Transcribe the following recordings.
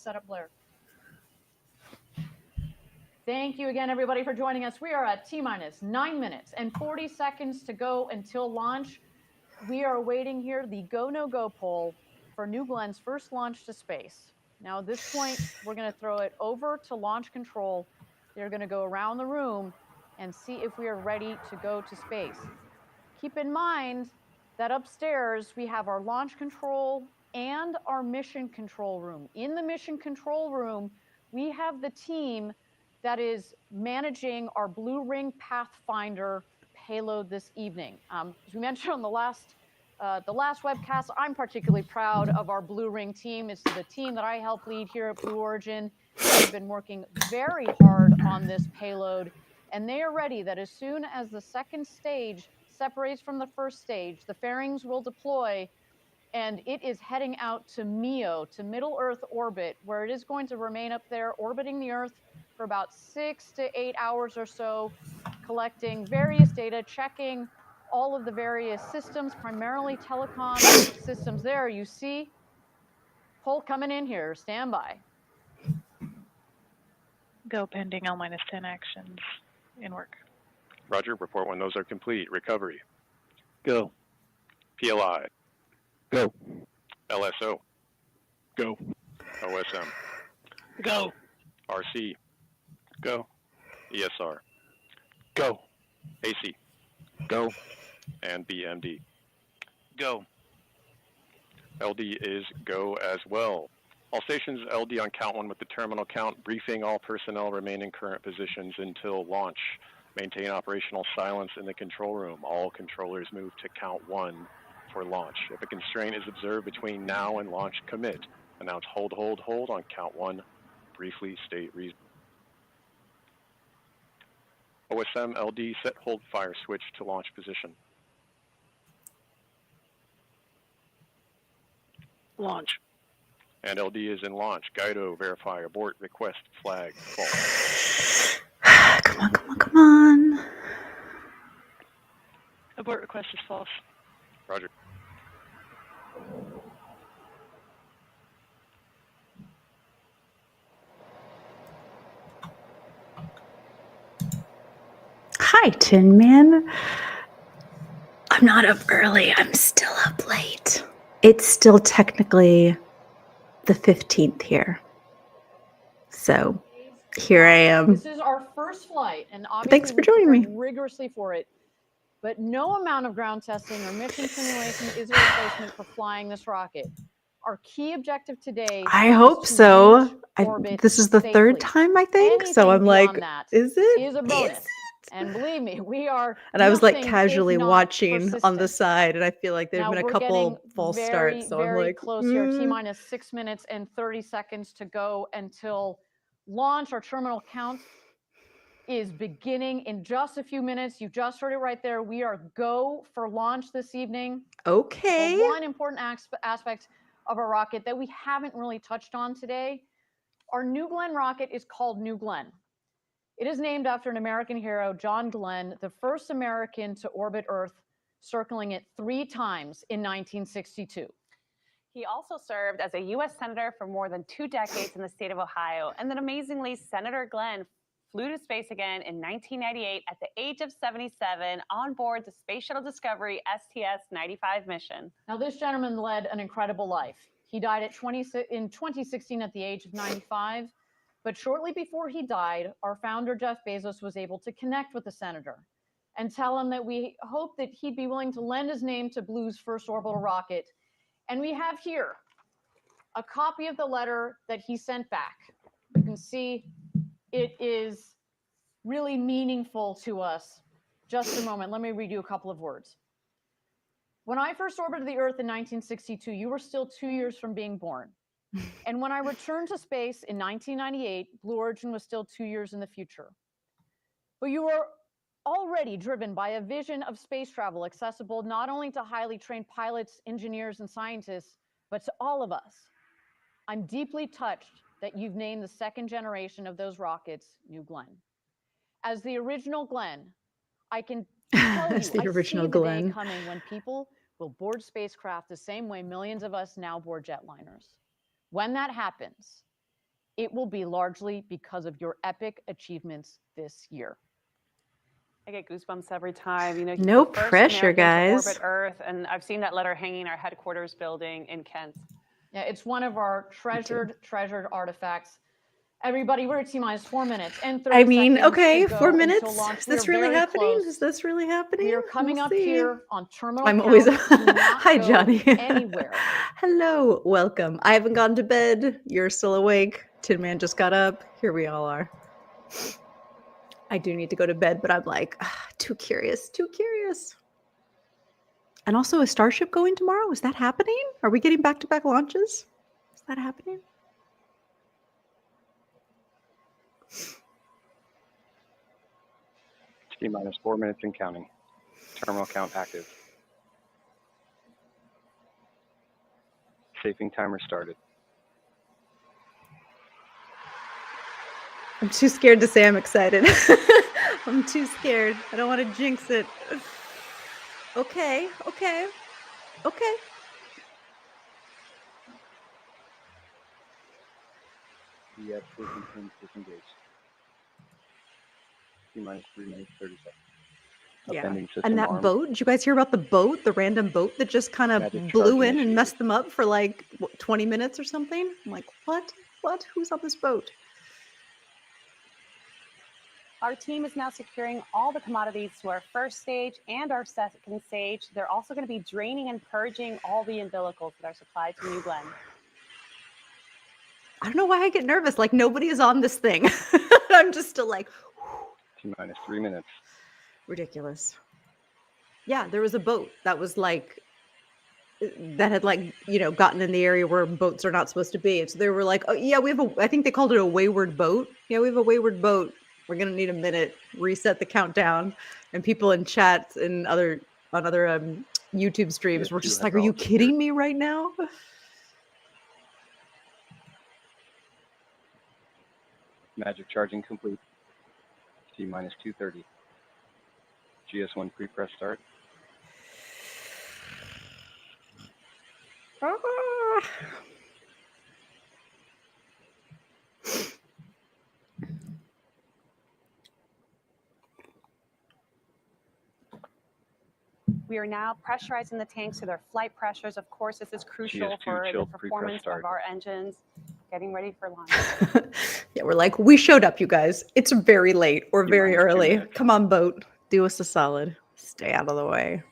setup, Blair. Thank you again, everybody, for joining us. We are at T-minus 9 minutes and 40 seconds to go until launch. We are awaiting here the go, no go poll for New Glenn's first launch to space. Now, at this point, we're going to throw it over to launch control. They're going to go around the room and see if we are ready to go to space. Keep in mind that upstairs we have our launch control and our mission control room. In the mission control room, we have the team that is managing our Blue Ring Pathfinder payload this evening. As we mentioned on the last webcast, I'm particularly proud of our Blue Ring team. It's the team that I help lead here at Blue Origin. They've been working very hard on this payload, and they are ready that as soon as the second stage separates from the first stage, the fairings will deploy, and it is heading out to MEO, to Middle Earth orbit, where it is going to remain up there orbiting the Earth for about 6 to 8 hours or so, collecting various data, checking all of the various systems, primarily telecom systems there. You see Poll coming in here. Stand by. Go pending L-10 actions in work. Roger, report when those are complete. Recovery. Go. PLI. Go. LSO. Go. OSM. Go. RC. Go. ESR. Go. AC. Go. And BMD. Go. LD is go as well. All stations LD on count 1 with the terminal count. Briefing all personnel remain in current positions until launch. Maintain operational silence in the control room. All controllers move to count 1 for launch. If a constraint is observed between now and launch, commit. Announce hold, hold, hold on count 1. Briefly state reason. OSM LD set hold fire switch to launch position. Launch. And LD is in launch. Guido, verify, abort, request, flag, false. Come on, come on, come on. Abort request is false. Roger. Hi, Tin Man. I'm not up early. I'm still up late. It's still technically the 15th here. So here I am. This is our first flight, and obviously Thanks for joining me. rigorously for it. But no amount of ground testing or mission simulation is a replacement for flying this rocket. Our key objective today. I hope so. This is the third time, I think. Anything so I'm like, is it? Is a bonus. And believe me, we are. And I was like casually watching on the side, and I feel like there've been a couple false starts. So I'm like, close here. T-minus 6 minutes and 30 seconds to go until launch. Our terminal count is beginning in just a few minutes. You just heard it right there. We are go for launch this evening. Okay. Well, one important aspect of our rocket that we haven't really touched on today, our New Glenn rocket is called New Glenn. It is named after an American hero, John Glenn, the first American to orbit Earth, circling it 3 times in 1962. He also served as a U.S. Senator for more than 2 decades in the state of Ohio. And then amazingly, Senator Glenn flew to space again in 1998 at the age of 77 on board the Space Shuttle Discovery STS-95 mission. Now, this gentleman led an incredible life. He died in 2016 at the age of 95. But shortly before he died, our founder, Jeff Bezos, was able to connect with the senator and tell him that we hope that he'd be willing to lend his name to Blue's first orbital rocket. And we have here a copy of the letter that he sent back. You can see it is really meaningful to us. Just a moment. Let me read you a couple of words. When I first orbited the Earth in 1962, you were still 2 years from being born. And when I returned to space in 1998, Blue Origin was still 2 years in the future. But you were already driven by a vision of space travel accessible not only to highly trained pilots, engineers, and scientists, but to all of us. I'm deeply touched that you've named the second generation of those rockets New Glenn. As the original Glenn, I can tell you, I see the day coming when people will board spacecraft the same way millions of us now board jetliners. When that happens, it will be largely because of your epic achievements this year. I get goosebumps every time. You know, No the first pressure, American to guys. orbit Earth, and I've seen that letter hanging in our headquarters building in Kent. Yeah, it's one of our treasured artifacts. Everybody, we're at T-minus 4 minutes and 30 I mean, seconds okay, to go 4 until minutes. launch. Is We this are really very happening? close. Is this really happening? We are coming We'll up see. here on terminal I'm count. always Do not Hi, go Johnny. anywhere. Hello, welcome. I haven't gone to bed. You're still awake. Tin Man just got up. Here we all are. I do need to go to bed, but I'm like, too curious, too curious. And also, is Starship going tomorrow? Is that happening? Are we getting back-to-back launches? Is that happening? T-minus 4 minutes and counting. Terminal count active. Safing timer started. I'm too scared to say I'm excited. I'm too scared. I don't want to jinx it. Okay. Yes, disengaged. T-minus 3 minutes, 30 seconds. Yeah. Upending system And that armed. boat, did you guys hear about the boat, the random boat that just kind of Magic blew charge in and initiated. messed them up for like 20 minutes or something? I'm like, what? Who's on this boat? Our team is now securing all the commodities to our first stage and our second stage. They're also going to be draining and purging all the umbilicals that are supplied to New Glenn. I don't know why I get nervous. Like nobody is on this thing. I'm just still like, T-minus 3 minutes. ridiculous. Yeah, there was a boat that was like, that had like, gotten in the area where boats are not supposed to be. And so they were like, oh yeah, I think they called it a wayward boat. Yeah, we have a wayward boat. We're going to need a minute, reset the countdown. And people in chats and on other YouTube streams were just like, are you kidding me right now? Magic charging complete. T-minus 2:30. GS1 pre-press start. We are now pressurizing the tanks to their flight pressures. Of course, this is crucial GS2 for the chilled pre-press performance start. of our engines. Getting ready for launch. Yeah, we're like, we showed up, you guys. It's very late or very T-minus 2 early. minutes. Come on, boat. Do us a solid. Stay out of the way.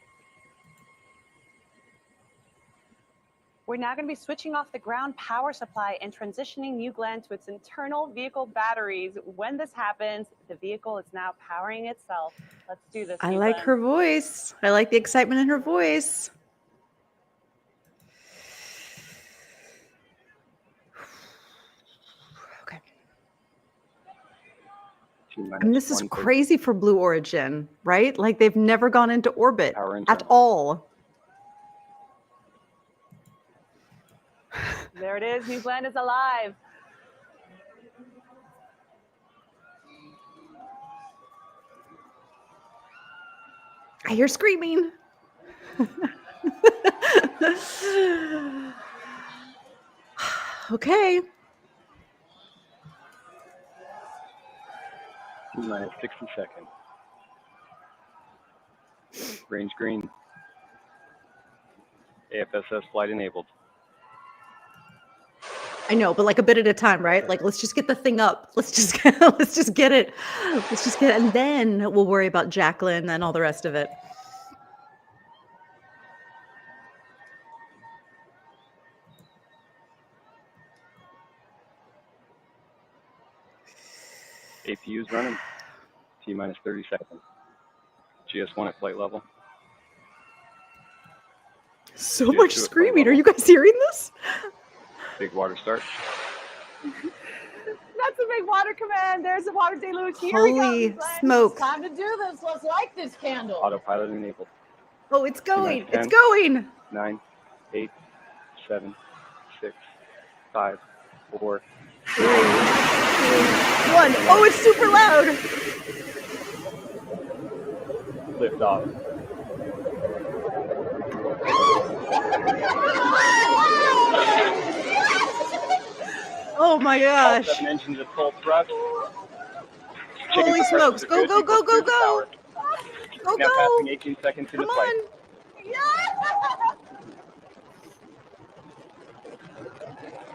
We're now going to be switching off the ground power supply and transitioning New Glenn to its internal vehicle batteries. When this happens, the vehicle is now powering itself. Let's do this. I New like Glenn. her voice. I like the excitement in her voice. Okay. I mean, this is crazy for Blue Origin, right? Like they've never gone into orbit at all. There it is. New Glenn is alive. I hear screaming. Okay. T-minus 60 seconds. Range green. AFSS flight enabled. I know, but like a bit at a time, right? Like, let's just get the thing up. Let's just get it. Let's just get it. And then we'll worry about Jacqueline and all the rest of it. APU's running. T-minus 30 seconds. GS1 at flight level. So much screaming. Are you guys hearing this? Big water start. That's a big water command. There's the water deluge. Here we go. Holy Glenn. smoke. It's time to do this. Let's light this candle. Autopilot enabled. Oh, it's going. 10, It's going. 9, 8, 7, 6, 5, 4, 3, 2, 1. Oh, it's super loud. Liftoff. Oh my All gosh. 7 engines at full thrust. Holy smokes. Go, go, go, go, go. Go, Now passing go. 18 seconds into Come flight. on.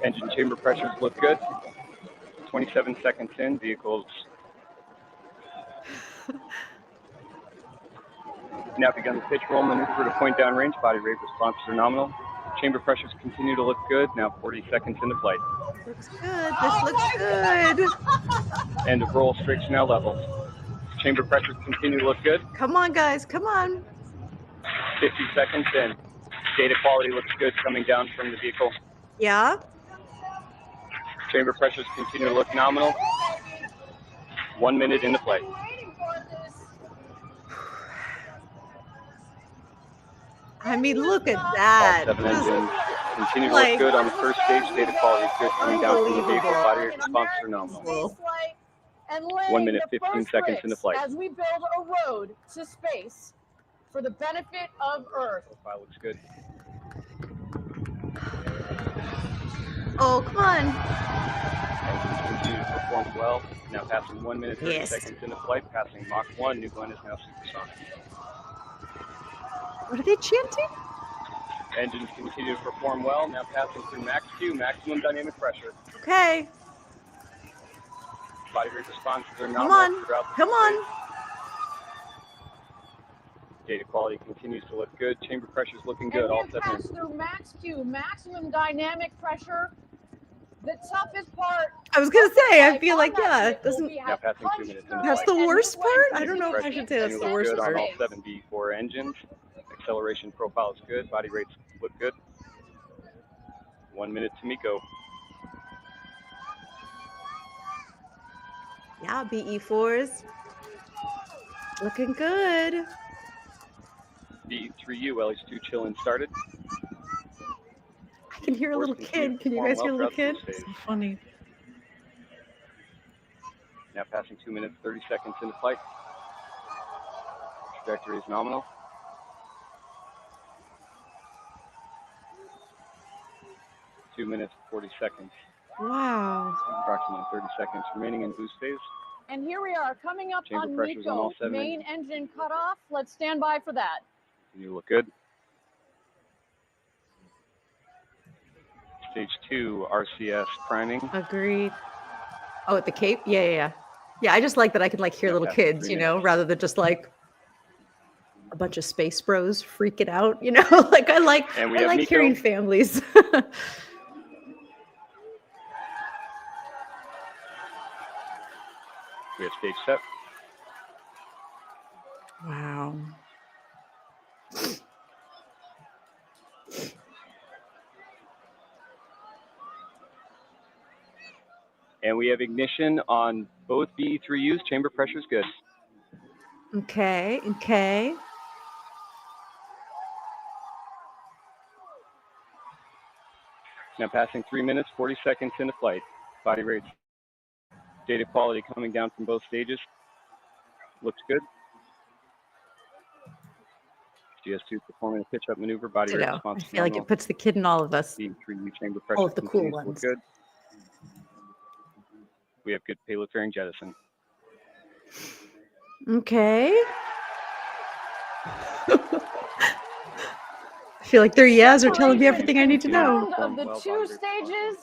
Engine chamber pressures look good. 27 seconds in, vehicles now begun the pitch roll maneuver to point down range. Body rate responses are nominal. Chamber pressures continue to look good. Now 40 seconds into flight. Looks good. This looks good. End of roll, strakes now level. Chamber pressures continue to look good. Come on, guys. Come on. 50 seconds in. Data quality looks good coming down from the vehicle. Yeah. Chamber pressures continue to look nominal. 1 minute into flight. I mean, look at All that. 7 engines continue to like- look good on the first stage. Data quality is good coming down from the vehicle. Unbelievable. Body rate responses are nominal. 1 minute, 15 seconds into flight. As we build a road to space for the benefit of Earth. Profile looks good. Oh, come on. Engines continue to perform well. Now passing 1 minute, 30 Yes. seconds into flight. Passing Mach 1. New Glenn is now supersonic. What are they chanting? Engines continue to perform well. Now passing through Max Q, maximum dynamic pressure. Okay. Body rate responses are Come nominal on. throughout the Come on. Data quality continues to look good. Chamber pressure's looking good. And All we 7 pass engines. through max Q, maximum dynamic pressure. The toughest part. I was going to say, I feel on like, that yeah, vehicle, it doesn't. we Now have passing 2 punched minutes through into That's it, the flight. and worst New part? Glenn I don't know if I should say that's the Continue to worst look good on all part. 7 V4 engines. Acceleration profile is good. Body rates look good. 1 minute to MECO. Yeah, BE4s. Looking good. B3U, LH2 chill-in started. I can hear a little kid. Can you guys hear a little kid? So funny. Now passing 2 minutes, 30 seconds into flight. Trajectory is nominal. Two minutes, 40 seconds. Wow. Approximately 30 seconds remaining in boost phase. And here we are coming up Chamber on pressures on all MECO, 7 main engine cutoff. Let's stand by for that. You look good. Stage 2, RCS priming. Agreed. Oh, at the Cape? Yeah, yeah, yeah. Yeah, I just like that I can like hear Yeah, little past kids, 3 you know, minutes. rather than just like a bunch of space bros freaking out, you know. Like I like And we I have like MECO. hearing families. We have stage set. Wow. And we have ignition on both BE3Us. Chamber pressure is good. Okay, okay. Now passing 3 minutes, 40 seconds into flight. Body rates. Data quality coming down from both stages. Looks good. GS2 performing a pitch-up maneuver. Body rate Ditto. I response feel like it puts the kid in all of us. BE3U chamber pressure All of the cool continues to look ones. good. We have good payload fairing jettison. Okay. I feel like their yeahs are telling me everything I need to know. Of the two stages.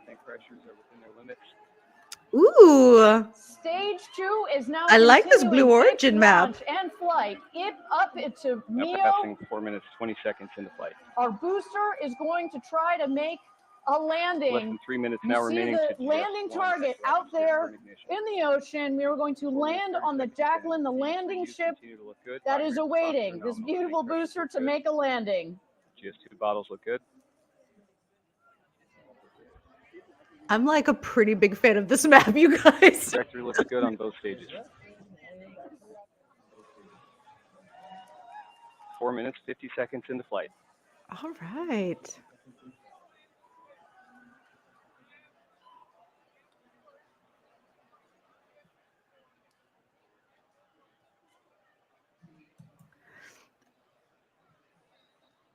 Tank pressures are within their limits. Ooh. Stage 2 is now I like this continuing Blue its Origin map. launch and flight. Up into Now MEO. passing 4 minutes, 20 seconds into flight. Our booster is going to try to make a Less landing than 3 minutes You now see remaining the to landing GS1. target We'll have out to steer there for ignition. in the ocean. We are going to 4 minutes, land 30 on the seconds Jacqueline, in. the BE3Us landing ship continue to look good. that Body is rate responses are awaiting this nominal. beautiful Tank pressures booster look to good. make a landing. GS2 bottles look good. I'm like a pretty big fan of this map, you guys. Trajectory looks good on both stages. 4 minutes, 50 seconds into flight. All right.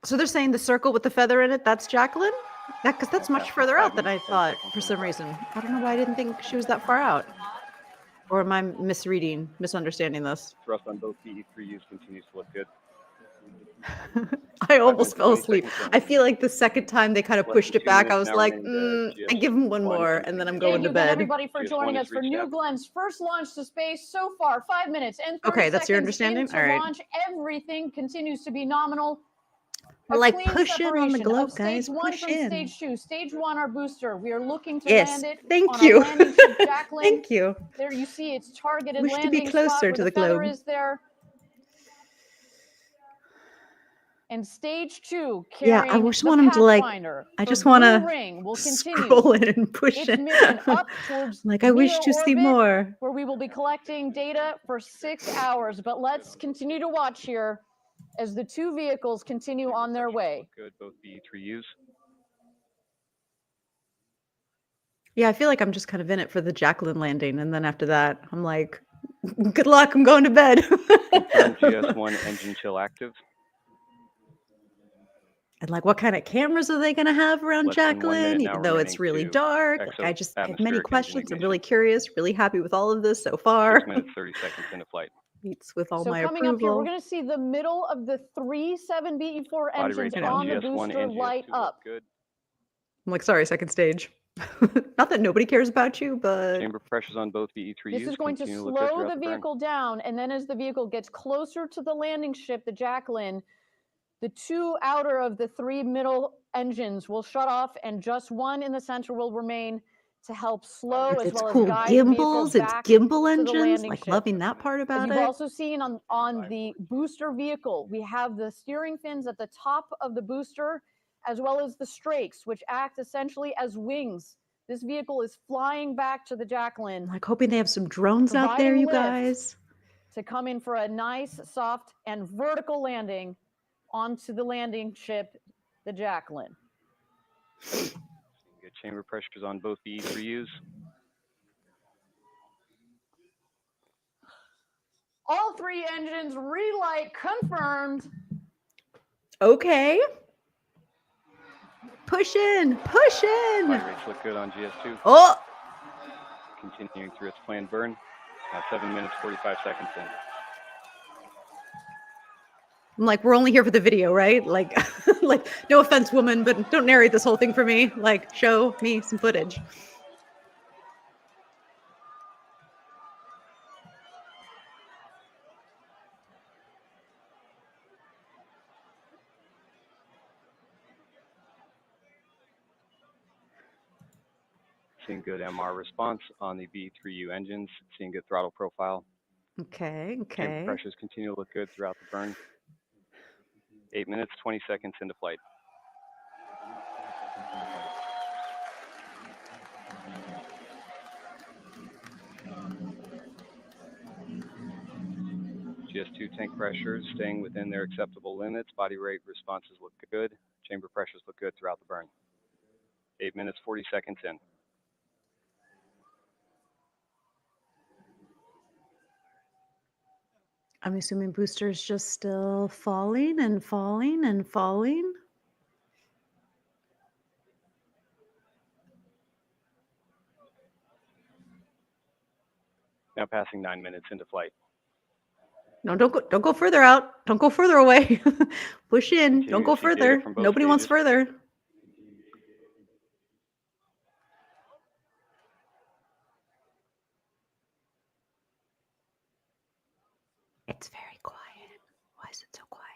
So they're saying the circle with the feather in it, that's Jacqueline? That because that's much further out than I thought for some reason. I don't know why I didn't think she was that far out. Or am I misunderstanding this? Thrust on both PE3Us continues to look good. I almost fell 20 asleep. seconds in. I feel like the second time they kind of Less pushed than it 2 back, I minutes was now like, remaining to I give him one GS1 more, and and then I'm GS2. going Thank to you again, bed. everybody, for GS1 joining is us for reached New out. Glenn's first launch to space. So far, 5 minutes and 30 Okay, that's your seconds understanding? into All right. launch. Everything continues to be nominal. A Like, clean push in on the separation globe, of stage guys. 1 Push from in. stage 2. Stage 1, our booster. We are looking to Yes, land it thank on you. our landing ship, Jacqueline. Thank you. There you see its targeted Wish to be landing spot closer where to the the feather globe. is there. And stage 2, Yeah, I carrying just the want him to, like, Pathfinder. I The just blue want to ring will continue scroll in and push its it. mission up towards Like, I wish near to see orbit, more. where we will be collecting data for 6 hours. But let's continue to watch here as the two vehicles continue on their way. Good, both PE3Us. Yeah, I feel like I'm just kind of in it for the Jacqueline landing, and then after that, I'm like, good luck, I'm going to bed. Confirm GS1 engine chill active. And like, what kind of cameras are they going to have around Less than 1 minute Jacqueline? now Even though it's remaining really to dark, like, I have many exo-atmospheric engine questions. I'm really ignition. curious, really happy with all of this so far. 6 minutes, 30 seconds into flight. Meets with all So my coming up here, we're approval. going to see the middle of the 3 7BE4 Body engines rates I know. on the GS1 booster and light GS2 look up. good. I'm like, sorry, second stage. Not that nobody cares about you, but Chamber pressures on both PE3Us This is going to continue to look good slow throughout the the burn. vehicle down, and then as the vehicle gets closer to the landing ship, the Jacqueline, the 2 outer of the 3 middle engines will shut off, and just 1 in the center will remain to help slow as it's well cool as guide the vehicle gimbals. It's back gimbal to the engines. landing Like, ship. loving that part As about you've it. also seen on the booster vehicle, we have the steering fins at the top of the booster, as well as the strakes, which act essentially as wings. This vehicle is flying back to the Jacqueline, I'm like hoping they have some drones out there, providing you lift guys. to come in for a nice, soft, and vertical landing onto the landing ship, the Jacqueline. Good chamber pressures on both PE3Us. All 3 engines relight confirmed. Okay. Push in, push in. Body rates look good on GS2. Oh, Continuing through its planned burn. Now 7 minutes, 45 seconds in. I'm like, we're only here for the video, right? Like, like, no offense, woman, but don't narrate this whole thing for me. Like, show me some footage. Seeing good MR response on the B3U engines. Seeing good throttle profile. Okay, Chamber okay. pressures continue to look good throughout the burn. 8 minutes, 20 seconds into flight. GS2 tank pressures staying within their acceptable limits. Body rate responses look good. Chamber pressures look good throughout the burn. 8 minutes, 40 seconds in. I'm assuming booster's just still falling and falling and falling. Now passing 9 minutes into flight. No, don't go further out. Don't go further away. Push in. Don't Continue go to see data further. from both Nobody wants stages. further. It's very quiet. Why is it so quiet?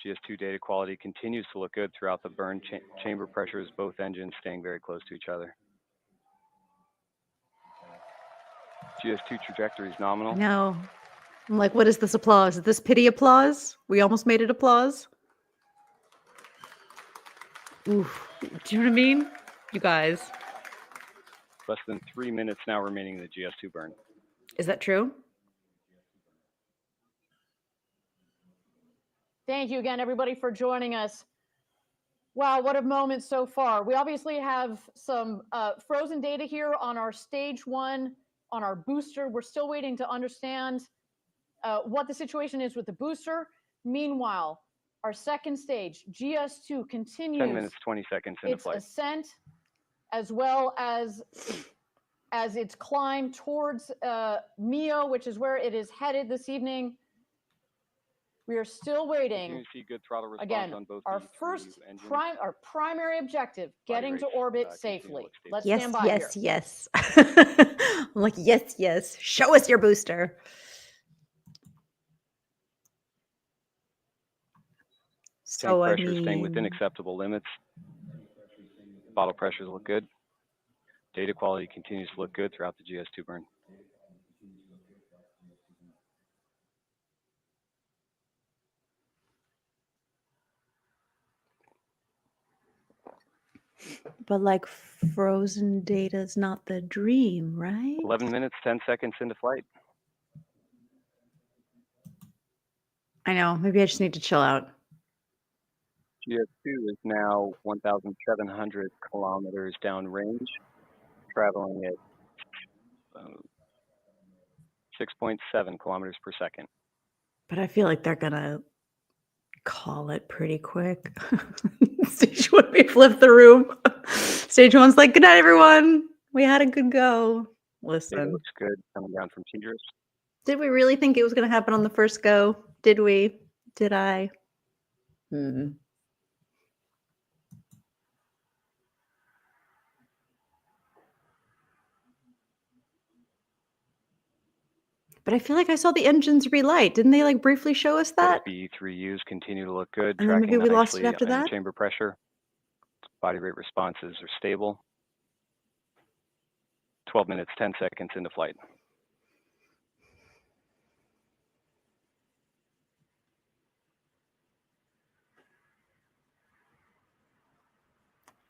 GS2 data quality continues to look good throughout the burn. Chamber pressures, both engines staying very close to each other. GS2 trajectory is nominal. No. I'm like, what is this applause? Is this pity applause? We almost made it applause. Oof. Do you know what I mean? You guys. Less than 3 minutes now remaining in the GS2 burn. Is that true? Thank you again, everybody, for joining us. Wow, what a moment so far. We obviously have some frozen data here on our stage 1, on our booster. We're still waiting to understand what the situation is with the booster. Meanwhile, our second stage, GS2, continues 10 minutes, 20 seconds into its flight. ascent, as well as its climb towards MEO, which is where it is headed this evening. We are still waiting. You see good throttle response Again, on both our the first engines. our primary objective, getting to rates, orbit continue to safely. look stable. Let's Yes, stand by yes, here. yes. I'm like, yes, yes. Show us your booster. Tank So, I pressure staying within mean, acceptable limits. Bottle pressures look good. Data quality continues to look good throughout the GS2 burn. but like frozen data is not the dream, right? 11 minutes, 10 seconds into flight. I know. Maybe I just need to chill out. GS2 is now 1,700 kilometers downrange, traveling at 6.7 kilometers per second. But I feel like they're going to call it pretty quick. Stage 1, we flipped the room. Stage 1's like, good night, everyone. We had a good go. Data Listen, looks good coming down from Tigris. did we really think it was going to happen on the first go? Did we? Did I? Hmm. But I feel like I saw the engines relight. Didn't they like briefly show us that? BE3Us continue to look good, And then tracking maybe we lost it nicely after in that? chamber pressure. Body rate responses are stable. 12 minutes, 10 seconds into flight.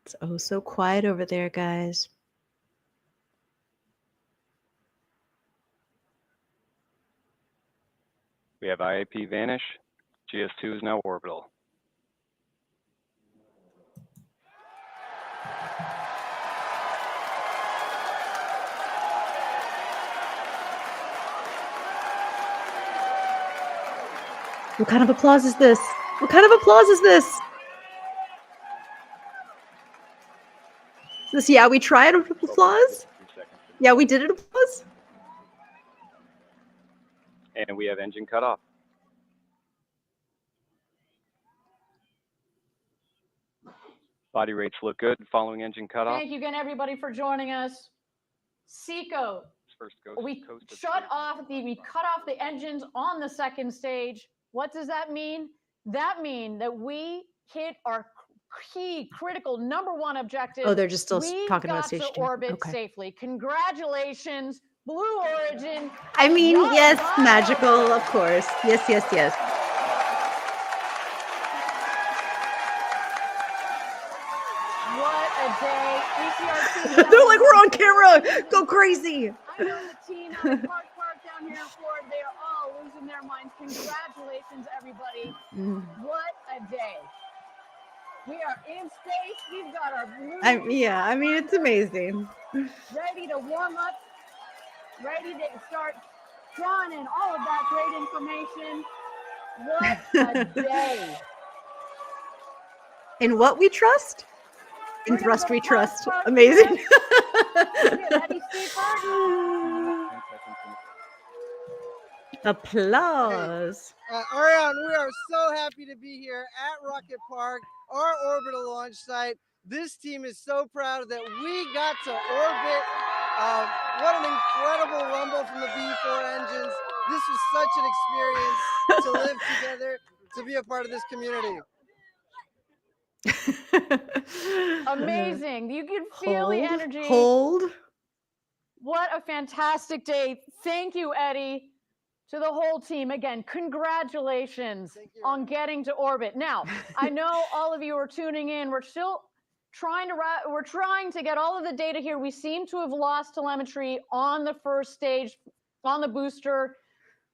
It's oh so quiet over there, guys. We have IAP vanish. GS2 is now orbital. What kind of applause is this? What kind of applause is this? Is this, yeah, we tried applause? Yeah, we did it applause? And we have engine cut off. Body rates look good following engine cutoff. Thank you again, everybody, for joining us. Seco, we cut off the engines on the second stage. What does that mean? That means that we hit our key, critical, #1 objective. Oh, they're just still we talking about got stage to 2. orbit Okay. safely. Congratulations, Blue Origin. I mean, Y'all yes, got magical, orbital. of course. Yes, yes, yes. What a day. ECRT. They're like, we're on camera. Go crazy. I know the team out of Park down here in Florida, they are all losing their minds. Congratulations, everybody. What a day. We are in space. We've got our blue. Yeah, I mean, it's amazing. Ready to warm up, ready to start drawing in all of that great information. What a day. In what we trust? In We're gonna thrust go we to trust. Park. Amazing. We have Eddie Steeper. Applause. Ariane, we are so happy to be here at Rocket Park, our orbital launch site. This team is so proud that we got to orbit. What an incredible rumble from the V4 engines. This was such an experience to live together, to be a part of this community. Amazing. You can feel the energy. Hold. What a fantastic day. Thank you, Eddie. To the whole team, again, congratulations on getting to orbit. Now, I know all of you are tuning in. We're still trying to get all of the data here. We seem to have lost telemetry on the first stage, on the booster.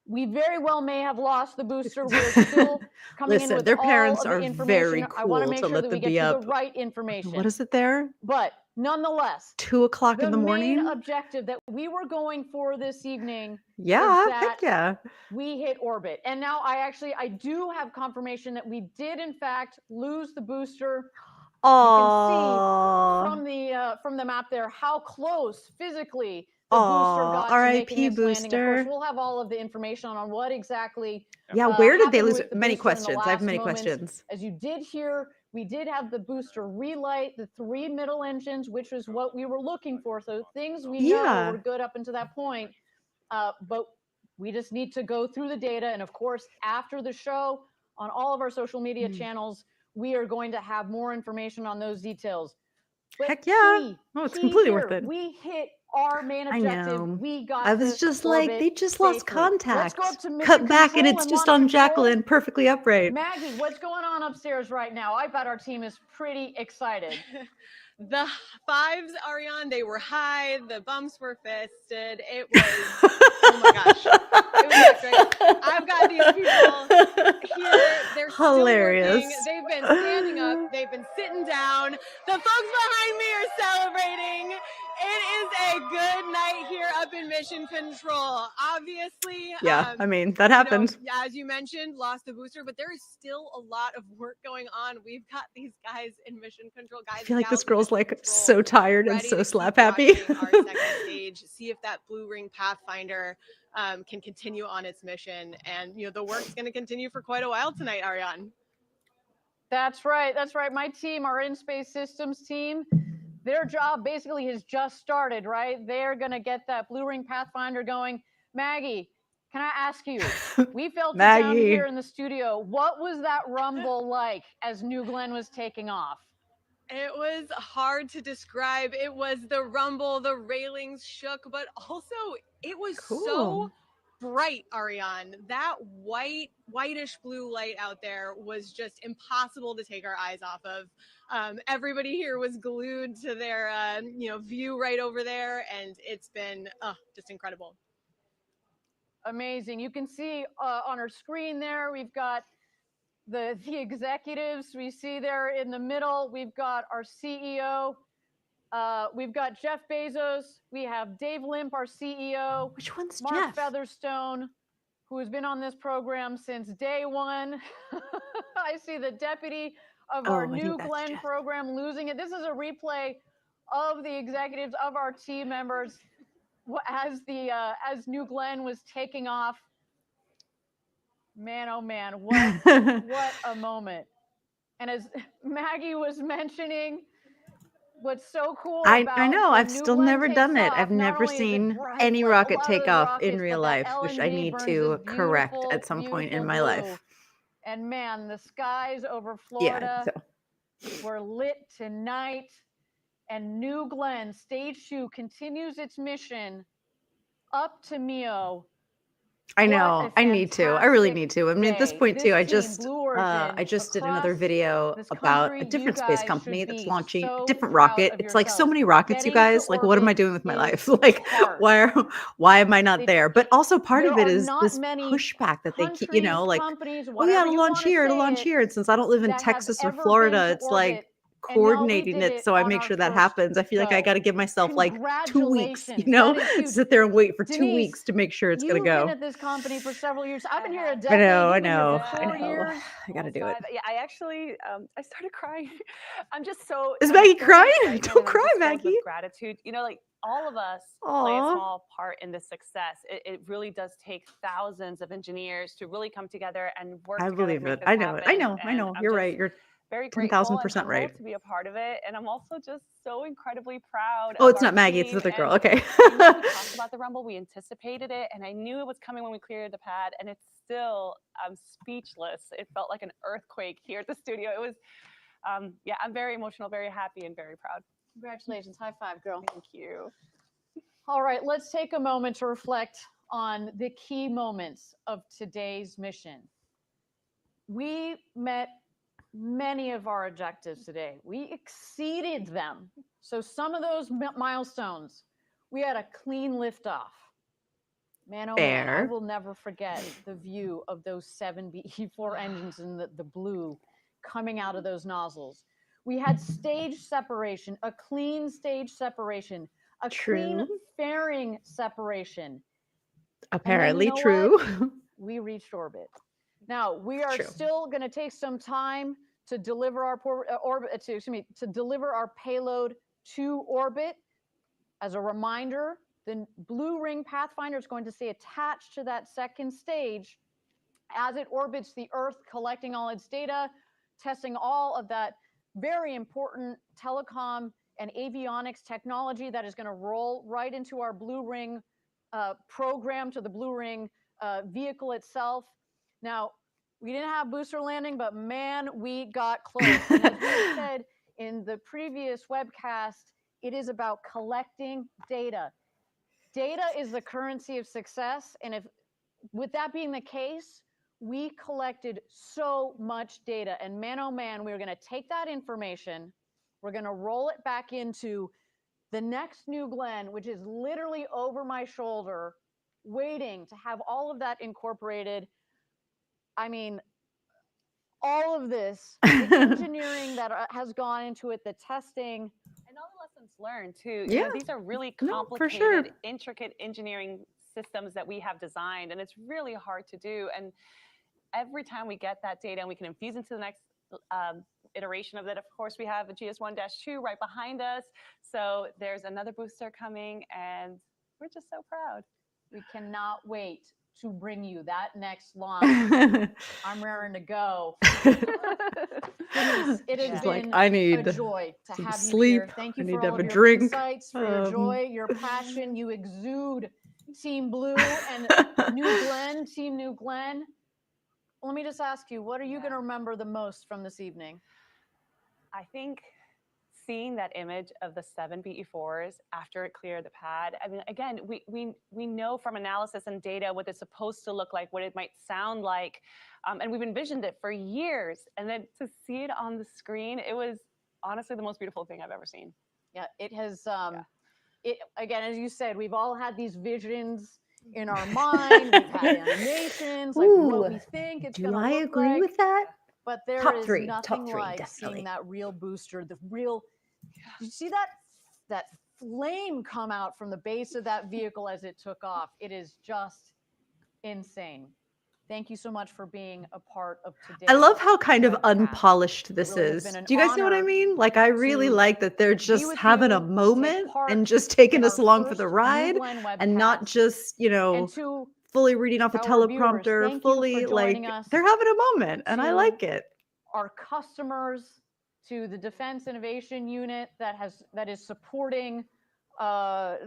We very well may have lost the booster. We're still coming in Listen, with their all parents of the are information. very I want to cool make to sure let that we them get be to the up. right information. What is it there? But nonetheless, 2 o'clock the in the morning? main objective that we were going for this evening Yeah, is that heck yeah. we hit orbit. And now I do have confirmation that we did in fact lose the booster. Oh, From the map there how close physically the booster got to making RIP its landing. Of course, booster. we'll have all of the information on what exactly Yeah, where did they happened lose with it? the Many booster in the questions. I have last many moments. questions. As you did hear, we did have the booster relight the 3 middle engines, which is what we were looking for. So things we know Yeah. were good up until that point. But we just need to go through the data. And of course, after the show, on all of our social media channels, we are going to have more information on those details. But Heck yeah. key, Oh, it's key completely here, worth it. we hit our main I objective. know. We got I was to just like, orbit they just lost safely. Let's contact. go up to mission Cut back and control it's and just launch on control. Jacqueline, perfectly upright. Maggie, what's going on upstairs right now? I bet our team is pretty excited. The fives, Ariane, they were high. The bumps were fisted. It was, oh my gosh. It was electric. I've got these people here. They're Hilarious. still working. They've been standing up. They've been sitting down. The folks behind me are celebrating. It is a good night here up in Mission Control. Obviously, Yeah, I mean, that happened. You know, as you mentioned, lost the booster, but there is still a lot of work going on. We've got these guys in Mission Control. Guys, I feel like this gals in girl's Mission like Control, so tired and ready so to slap keep happy. watching our second stage, see if that blue ring Pathfinder can continue on its mission. And you know, the work's going to continue for quite a while tonight, Ariane. That's right. That's right. My team, our in-space systems team, their job basically has just started, right? They're going to get that blue ring Pathfinder going. Maggie, can I ask you, we felt it down Maggie. here in the studio. What was that rumble like as New Glenn was taking off? It was hard to describe. It was the rumble, the railings shook, but also it was so bright, Ariane. That whitish blue light out there was just impossible to take our eyes off of. Everybody here was glued to their view right over there, and it's been just incredible. Amazing. You can see on our screen there, we've got the executives. We see there in the middle, we've got our CEO. We've got Jeff Bezos. We have Dave Limp, our CEO. Which one's Mark Jeff? Featherstone, who has been on this program since day one. I see the deputy of our New Glenn program losing it. This is a replay of the executives of our team members as New Glenn was taking off. Man, oh man, what a moment. And as Maggie was mentioning, what's so cool about I know, when I've New still Glenn never takes done it. off, I've not never only is it seen bright, any like rocket a lot of take those off rockets, in but real that life, which I LNG need burns to this correct beautiful, at some point in beautiful my blue. life. And man, the skies over Yeah, Florida were lit tonight. And New Glenn, Stage 2, continues its mission up to Mio. I know. I need to. I really need to. I mean, at this point too, I just did another video about a different space company that's launching a different rocket. It's like so many rockets, you guys. Like, what am I doing with my life? Like, why am I not there? But also part of it is this pushback that they keep, you know, like, oh yeah, to launch here, to launch here. And since I don't live in Texas or Florida, it's like coordinating it so I make sure that happens. I feel like I got to give myself like 2 weeks, you know, sit there and wait for 2 weeks to make sure it's going to go. You've been at this company for several years. I've been here a decade. I know. 4 years. I got to do it. Yeah, I actually, I started crying. I'm just so. Is Maggie crying? Don't cry, Maggie. With gratitude. You know, like all of us play a small part in this success. It really does take thousands of engineers to really come together and work. I believe it. I know it. I know. You're right. You're very 10,000% right to be a part of it, and I'm also just so incredibly proud. Oh, it's not Maggie, it's another girl. Okay. We talked about the rumble, we anticipated it, and I knew it was coming when we cleared the pad, and it's still, I'm speechless. It felt like an earthquake here at the studio. It was, yeah, I'm very emotional, very happy, and very proud. Congratulations. High five, girl. Thank you. All right, let's take a moment to reflect on the key moments of today's mission. We met many of our objectives today. We exceeded them. So some of those milestones, we had a clean liftoff. Man, oh man, I Fair. will never forget the view of those 7 BE4 engines and the blue coming out of those nozzles. We had stage separation, a clean stage separation, a clean True. fairing separation. Apparently know what? true. We reached orbit. Now we are True. still going to take some time to deliver our to deliver our payload to orbit. As a reminder, the blue ring Pathfinder is going to stay attached to that second stage as it orbits the Earth, collecting all its data, testing all of that very important telecom and avionics technology that is going to roll right into our blue ring program, to the blue ring vehicle itself. Now, we didn't have booster landing, but man, we got close. And as we said in the previous webcast, it is about collecting data. Data is the currency of success. And if, with that being the case, we collected so much data. And man, oh man, we were going to take that information, we're going to roll it back into the next New Glenn, which is literally over my shoulder, waiting to have all of that incorporated. I mean, all of this, the engineering that has gone into it, the testing, and all the lessons learned too. Yeah. These are really No, for complicated, sure. intricate engineering systems that we have designed, and it's really hard to do. And every time we get that data and we can infuse into the next iteration of it, of course, we have a GS1-2 right behind us. So there's another booster coming, and we're just so proud. We cannot wait to bring you that next launch. I'm raring to go. Denise, it has She's been like, I need a joy to some have sleep. you here. Thank you I for need to all have of a your drink. insights, for your joy, your passion. You exude Team Blue and New Glenn, Team New Glenn. Let me just ask you, what are you going to remember the most from this evening? I think seeing that image of the 7 BE4s after it cleared the pad. I mean, again, we know from analysis and data what it's supposed to look like, what it might sound like, and we've envisioned it for years. And then to see it on the screen, it was honestly the most beautiful thing I've ever seen. Yeah, it has. It, again, as you said, we've all had these visions in our mind. We've had animations, like what we think it's going to look like. Do I agree with that? But there Top is three, nothing top three, like definitely. seeing that real booster, the real. You see that flame come out from the base of that vehicle as it took off. It is just insane. Thank you so much for being a part of today. I love how kind of webcast. unpolished this really has is. been an Do you guys know what I honor mean? Like, I really to like that they're be just with having you, a to moment take part and just taking in us our along for first the New ride Glenn and not webcast. just, you know, And to fully reading off a our viewers, teleprompter, thank you for fully joining like us. they're having a moment and I To like it. our customers, to the Defense Innovation Unit that is supporting our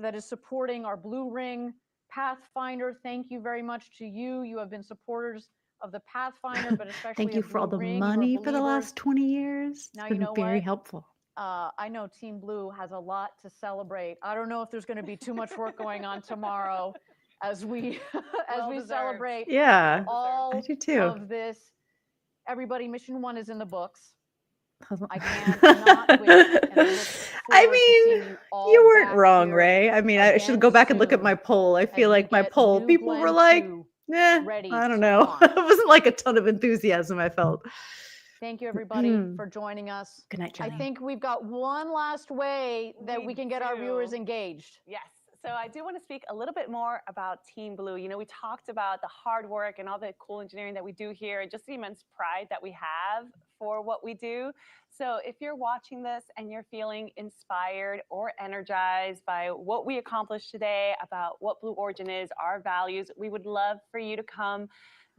Blue Ring Pathfinder. Thank you very much to you. You have been supporters of the Pathfinder, but especially Thank you of for all Blue the Ring. You are money for the believers. last 20 years. Now It's you been know very what? helpful. I know Team Blue has a lot to celebrate. I don't know if there's going to be too much work going on tomorrow as we celebrate Yeah, all I do too. of this. Everybody, Mission 1 is in the books. I cannot wait. And I look I forward to seeing mean, you all you weren't back wrong, here Ray. I mean, I should again go back and look at soon my poll. I as feel we like my get poll, New people were Glenn like, 2 "Nah, ready I don't to know." launch. It wasn't like a ton of enthusiasm I felt. Thank you, everybody, for joining us. Good night, I Johnny. think we've got one last way that we can get our viewers engaged. Yes. So I do want to speak a little bit more about Team Blue. You know, we talked about the hard work and all the cool engineering that we do here, and just the immense pride that we have for what we do. So if you're watching this and you're feeling inspired or energized by what we accomplished today, about what Blue Origin is, our values, we would love for you to come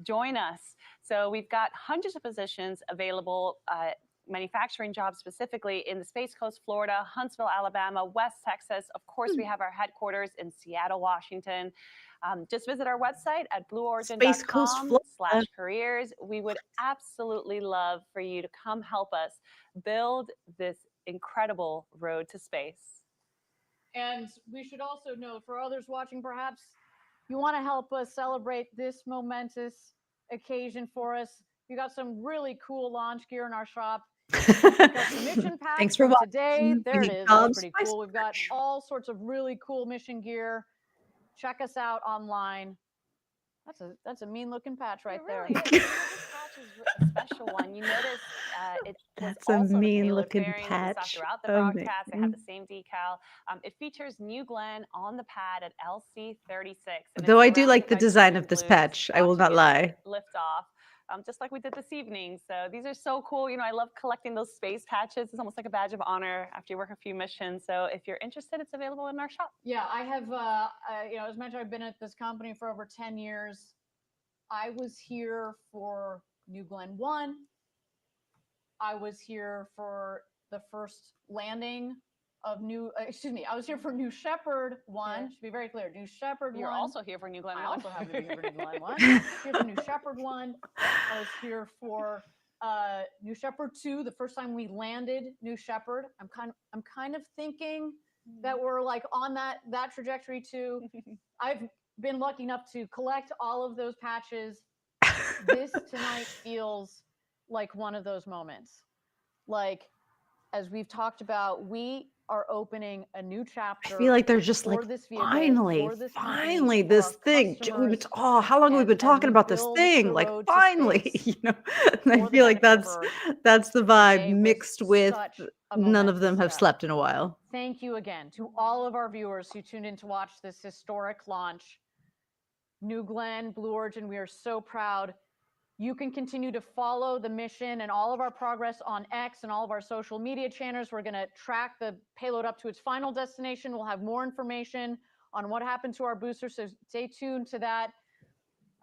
join us. So we've got hundreds of positions available, manufacturing jobs specifically in the Space Coast, Florida, Huntsville, Alabama, West Texas. Of course, we have our headquarters in Seattle, Washington. Just visit our website at blueorigin.com/careers. We would absolutely love for you to come help us build this incredible road to space. And we should also note, for others watching, perhaps you want to help us celebrate this momentous occasion for us. We got some really cool launch gear in our shop. We've got some mission packs. Thanks for from watching. today. There We it need is. That's jobs. pretty Nice cool. We've got merch. all sorts of really cool mission gear. check us out online. That's a mean looking patch right It there. really is. This patch is a special one. You notice it was That's a also the mean payload looking fairing that we saw patch. throughout the Amazing. broadcast. They have the same decal. It features New Glenn on the pad at LC36. And Though it's I do like surrounded the by design green of this and blues patch, I will not watching it lie. lift off. Just like we did this evening. So these are so cool. You know, I love collecting those space patches. It's almost like a badge of honor after you work a few missions. So if you're interested, it's available in our shop. Yeah, I have, as mentioned, I've been at this company for over 10 years. I was here for New Glenn 1. I was here for the first landing of I was here for New Shepard 1. Should be very clear. New Shepard 1. You're also here for New Glenn 1. I also happen to be here for New Glenn 1. Here for New Shepard 1. I was here for New Shepard 2, the first time we landed New Shepard. I'm kind of thinking that we're like on that trajectory too. I've been lucky enough to collect all of those patches. This tonight feels like one of those moments. Like, as we've talked about, we are opening a new chapter. I feel like they're just like, this vehicle, finally, this finally, company, this thing. How long have we been talking about this thing? Like, finally, you know. And I feel like that's the vibe mixed with none of them have slept in a while. Thank you again to all of our viewers who tuned in to watch this historic launch. New Glenn, Blue Origin, we are so proud. You can continue to follow the mission and all of our progress on X and all of our social media channels. We're going to track the payload up to its final destination. We'll have more information on what happened to our booster, so stay tuned to that.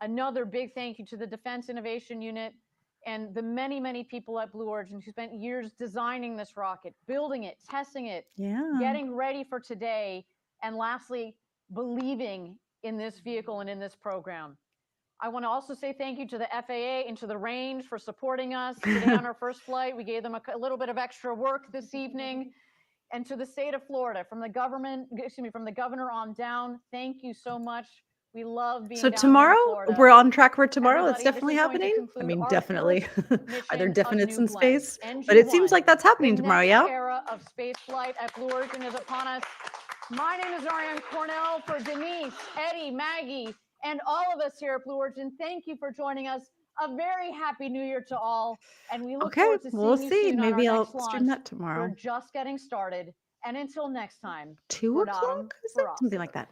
Another big thank you to the Defense Innovation Unit and the many, many people at Blue Origin who spent years designing this rocket, building it, testing it, getting ready for today, and lastly, believing in this vehicle and in this program. I want to also say thank you to the FAA and to the range for supporting us today on our first flight. We gave them a little bit of extra work this evening. And to the state of Florida, from the governor on down, thank you so much. We love being so down tomorrow, here in Florida. We're on track for tomorrow. Everybody, That's definitely happening. I mean, definitely. Are there definites in space? But it seems like that's happening tomorrow, yeah? The era of space flight at Blue Origin is upon us. My name is Ariane Cornell. For Denise, Eddie, Maggie, and all of us here at Blue Origin, thank you for joining us. A very happy New Year to all, and we look forward to seeing you soon Maybe on our I'll next launch. stream that tomorrow. We're just getting started, and until next time, 2 o'clock, is it? Something like that.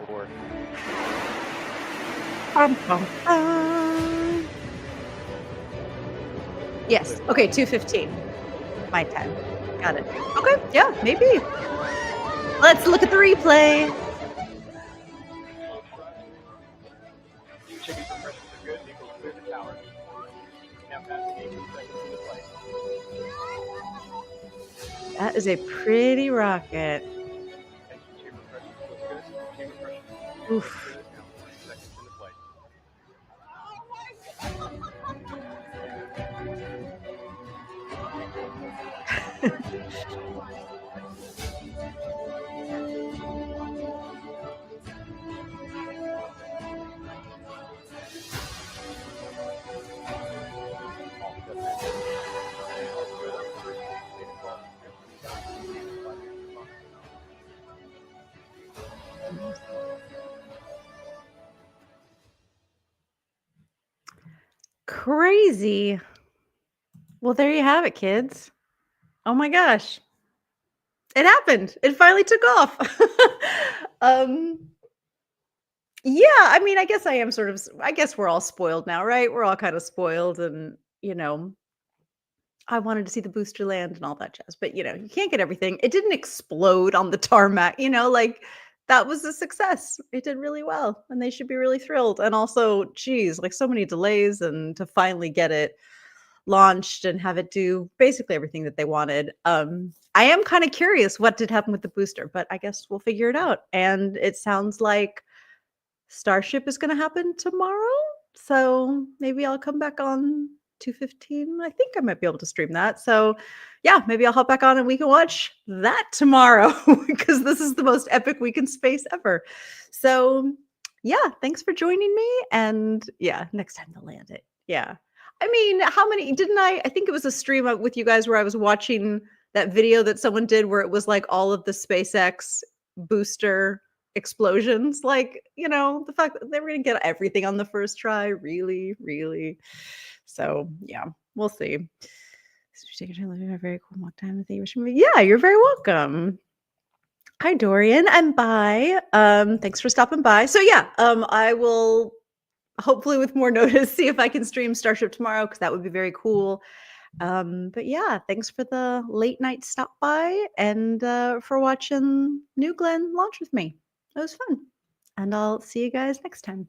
4. Yes. Okay. 2:15. My time. Got it. Okay. Yeah. Maybe. Let's look at the replay. Checking for pressures are good. Vehicles clear the tower. Now passing 18 seconds into flight. That is a pretty rocket. Chamber pressures look good. Chamber pressures. Oof. Now 40 seconds into flight. Crazy. Well, there you have it, kids. Oh my gosh. It happened. It finally took off. Yeah, I mean, I guess we're all spoiled now, right? We're all kind of spoiled, and I wanted to see the booster land and all that jazz, but you can't get everything. It didn't explode on the tarmac, like that was a success. It did really well, and they should be really thrilled. And also, geez, like so many delays, and to finally get it launched and have it do basically everything that they wanted. I am kind of curious what did happen with the booster, but I guess we'll figure it out. And it sounds like Starship is going to happen tomorrow, so maybe I'll come back on 2:15. I think I might be able to stream that. So yeah, maybe I'll hop back on and we can watch that tomorrow because this is the most epic week in space ever. So yeah, thanks for joining me. And yeah, next time they'll land it. Yeah. I mean, how many didn't I think it was a stream with you guys where I was watching that video that someone did where it was like all of the SpaceX booster explosions. Like, the fact that they were going to get everything on the first try, really, really. So, yeah, we'll see. Take your time, living a very cool mock time. Thank you. Yeah, you're very welcome. Hi, Dorian, and bye. Thanks for stopping by. So yeah, I will hopefully with more notice see if I can stream Starship tomorrow because that would be very cool. But yeah, thanks for the late night stop by and for watching New Glenn launch with me. It was fun, and I'll see you guys next time.